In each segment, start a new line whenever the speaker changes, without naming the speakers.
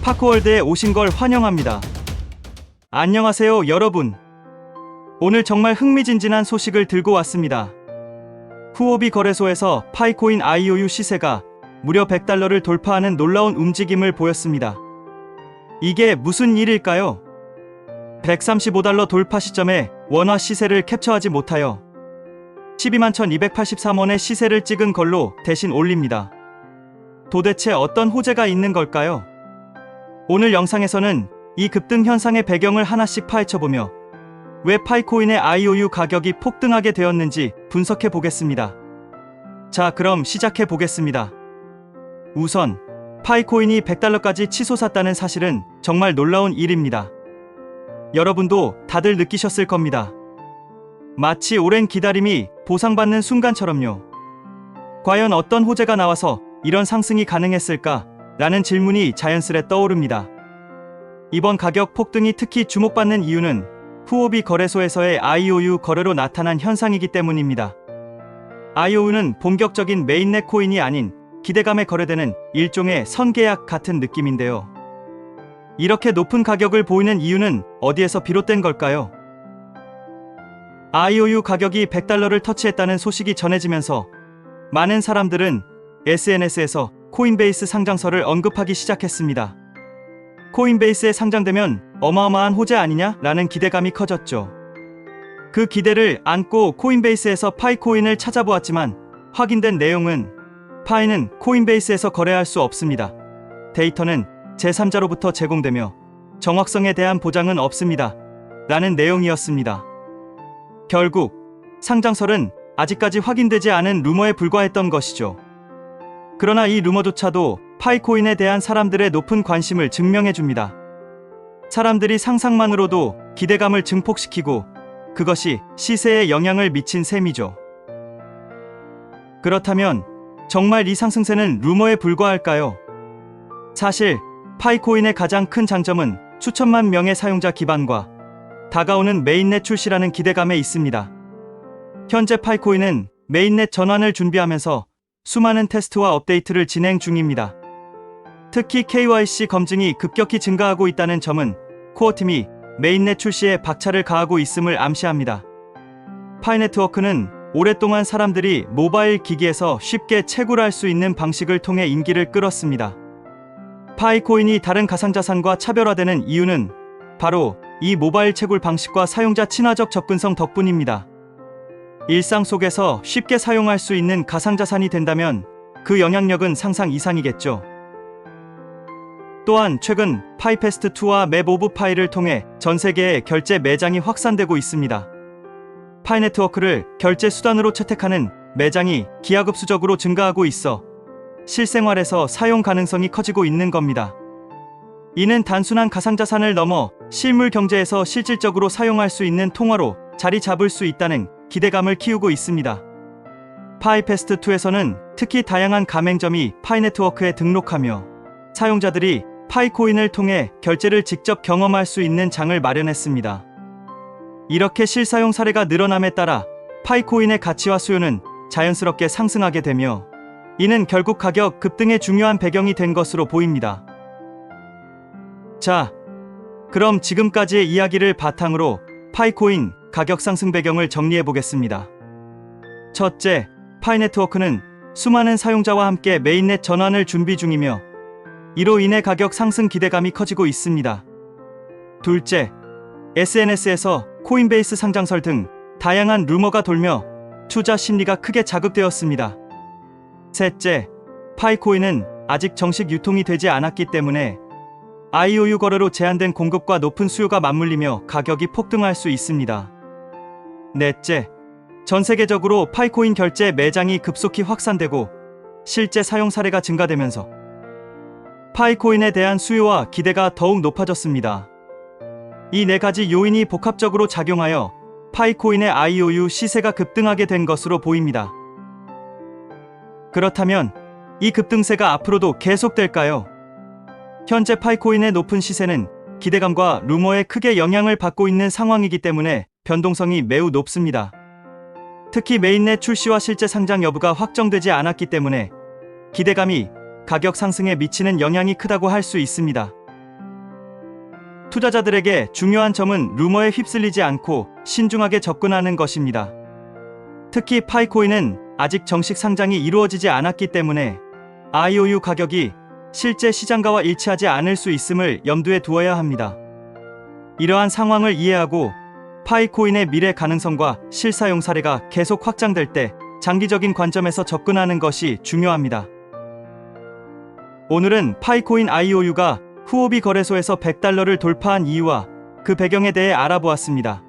파크월드에 오신 걸 환영합니다. 안녕하세요, 여러분. 오늘 정말 흥미진진한 소식을 들고 왔습니다. 후오비 거래소에서 파이코인 IOU 시세가 무려 $100를 돌파하는 놀라운 움직임을 보였습니다. 이게 무슨 일일까요? $135 돌파 시점에 원화 시세를 캡처하지 못하여 121,283원의 시세를 찍은 걸로 대신 올립니다. 도대체 어떤 호재가 있는 걸까요? 오늘 영상에서는 이 급등 현상의 배경을 하나씩 파헤쳐보며 왜 파이코인의 IOU 가격이 폭등하게 되었는지 분석해 보겠습니다. 자, 그럼 시작해 보겠습니다. 우선 파이코인이 $100까지 치솟았다는 사실은 정말 놀라운 일입니다. 여러분도 다들 느끼셨을 겁니다. 마치 오랜 기다림이 보상받는 순간처럼요. 과연 어떤 호재가 나와서 이런 상승이 가능했을까? 라는 질문이 자연스레 떠오릅니다. 이번 가격 폭등이 특히 주목받는 이유는 후오비 거래소에서의 IOU 거래로 나타난 현상이기 때문입니다. IOU는 본격적인 메인넷 코인이 아닌 기대감에 거래되는 일종의 선계약 같은 느낌인데요. 이렇게 높은 가격을 보이는 이유는 어디에서 비롯된 걸까요? IOU 가격이 $100를 터치했다는 소식이 전해지면서 많은 사람들은 SNS에서 코인베이스 상장설을 언급하기 시작했습니다. 코인베이스에 상장되면 어마어마한 호재 아니냐라는 기대감이 커졌죠. 그 기대를 안고 코인베이스에서 파이코인을 찾아보았지만 확인된 내용은 파이는 코인베이스에서 거래할 수 없습니다. 데이터는 제3자로부터 제공되며 정확성에 대한 보장은 없습니다. 라는 내용이었습니다. 결국 상장설은 아직까지 확인되지 않은 루머에 불과했던 것이죠. 그러나 이 루머조차도 파이코인에 대한 사람들의 높은 관심을 증명해줍니다. 사람들이 상상만으로도 기대감을 증폭시키고 그것이 시세에 영향을 미친 셈이죠. 그렇다면 정말 이 상승세는 루머에 불과할까요? 사실 파이코인의 가장 큰 장점은 수천만 명의 사용자 기반과 다가오는 메인넷 출시라는 기대감에 있습니다. 현재 파이코인은 메인넷 전환을 준비하면서 수많은 테스트와 업데이트를 진행 중입니다. 특히 KYC 검증이 급격히 증가하고 있다는 점은 코어팀이 메인넷 출시에 박차를 가하고 있음을 암시합니다. 파이네트워크는 오랫동안 사람들이 모바일 기기에서 쉽게 채굴할 수 있는 방식을 통해 인기를 끌었습니다. 파이코인이 다른 가상자산과 차별화되는 이유는 바로 이 모바일 채굴 방식과 사용자 친화적 접근성 덕분입니다. 일상 속에서 쉽게 사용할 수 있는 가상자산이 된다면 그 영향력은 상상 이상이겠죠. 또한 최근 파이패스트2와 맵 오브 파이를 통해 전 세계의 결제 매장이 확산되고 있습니다. 파이네트워크를 결제 수단으로 채택하는 매장이 기하급수적으로 증가하고 있어 실생활에서 사용 가능성이 커지고 있는 겁니다. 이는 단순한 가상자산을 넘어 실물 경제에서 실질적으로 사용할 수 있는 통화로 자리 잡을 수 있다는 기대감을 키우고 있습니다. 파이패스트2에서는 특히 다양한 가맹점이 파이네트워크에 등록하며 사용자들이 파이코인을 통해 결제를 직접 경험할 수 있는 장을 마련했습니다. 이렇게 실사용 사례가 늘어남에 따라 파이코인의 가치와 수요는 자연스럽게 상승하게 되며 이는 결국 가격 급등의 중요한 배경이 된 것으로 보입니다. 자, 그럼 지금까지의 이야기를 바탕으로 파이코인 가격 상승 배경을 정리해 보겠습니다. 첫째, 파이네트워크는 수많은 사용자와 함께 메인넷 전환을 준비 중이며 이로 인해 가격 상승 기대감이 커지고 있습니다. 둘째, SNS에서 코인베이스 상장설 등 다양한 루머가 돌며 투자 심리가 크게 자극되었습니다. 셋째, 파이코인은 아직 정식 유통이 되지 않았기 때문에 IOU 거래로 제한된 공급과 높은 수요가 맞물리며 가격이 폭등할 수 있습니다. 넷째, 전 세계적으로 파이코인 결제 매장이 급속히 확산되고 실제 사용 사례가 증가되면서 파이코인에 대한 수요와 기대가 더욱 높아졌습니다. 이 네 가지 요인이 복합적으로 작용하여 파이코인의 IOU 시세가 급등하게 된 것으로 보입니다. 그렇다면 이 급등세가 앞으로도 계속될까요? 현재 파이코인의 높은 시세는 기대감과 루머에 크게 영향을 받고 있는 상황이기 때문에 변동성이 매우 높습니다. 특히 메인넷 출시와 실제 상장 여부가 확정되지 않았기 때문에 기대감이 가격 상승에 미치는 영향이 크다고 할 수 있습니다. 투자자들에게 중요한 점은 루머에 휩쓸리지 않고 신중하게 접근하는 것입니다. 특히 파이코인은 아직 정식 상장이 이루어지지 않았기 때문에 IOU 가격이 실제 시장가와 일치하지 않을 수 있음을 염두에 두어야 합니다. 이러한 상황을 이해하고 파이코인의 미래 가능성과 실사용 사례가 계속 확장될 때 장기적인 관점에서 접근하는 것이 중요합니다. 오늘은 파이코인 IOU가 후오비 거래소에서 $100를 돌파한 이유와 그 배경에 대해 알아보았습니다.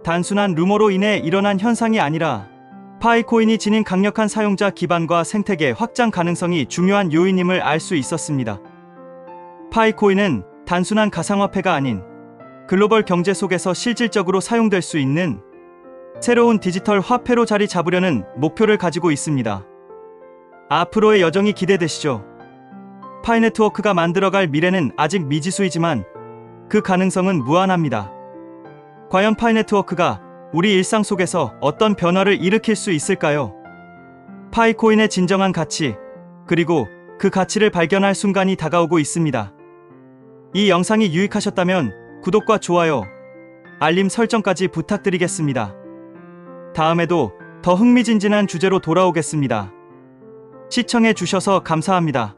단순한 루머로 인해 일어난 현상이 아니라 파이코인이 지닌 강력한 사용자 기반과 생태계 확장 가능성이 중요한 요인임을 알 수 있었습니다. 파이코인은 단순한 가상화폐가 아닌 글로벌 경제 속에서 실질적으로 사용될 수 있는 새로운 디지털 화폐로 자리 잡으려는 목표를 가지고 있습니다. 앞으로의 여정이 기대되시죠? 파이네트워크가 만들어갈 미래는 아직 미지수이지만 그 가능성은 무한합니다. 과연 파이네트워크가 우리 일상 속에서 어떤 변화를 일으킬 수 있을까요? 파이코인의 진정한 가치, 그리고 그 가치를 발견할 순간이 다가오고 있습니다. 이 영상이 유익하셨다면 구독과 좋아요, 알림 설정까지 부탁드리겠습니다. 다음에도 더 흥미진진한 주제로 돌아오겠습니다. 시청해 주셔서 감사합니다.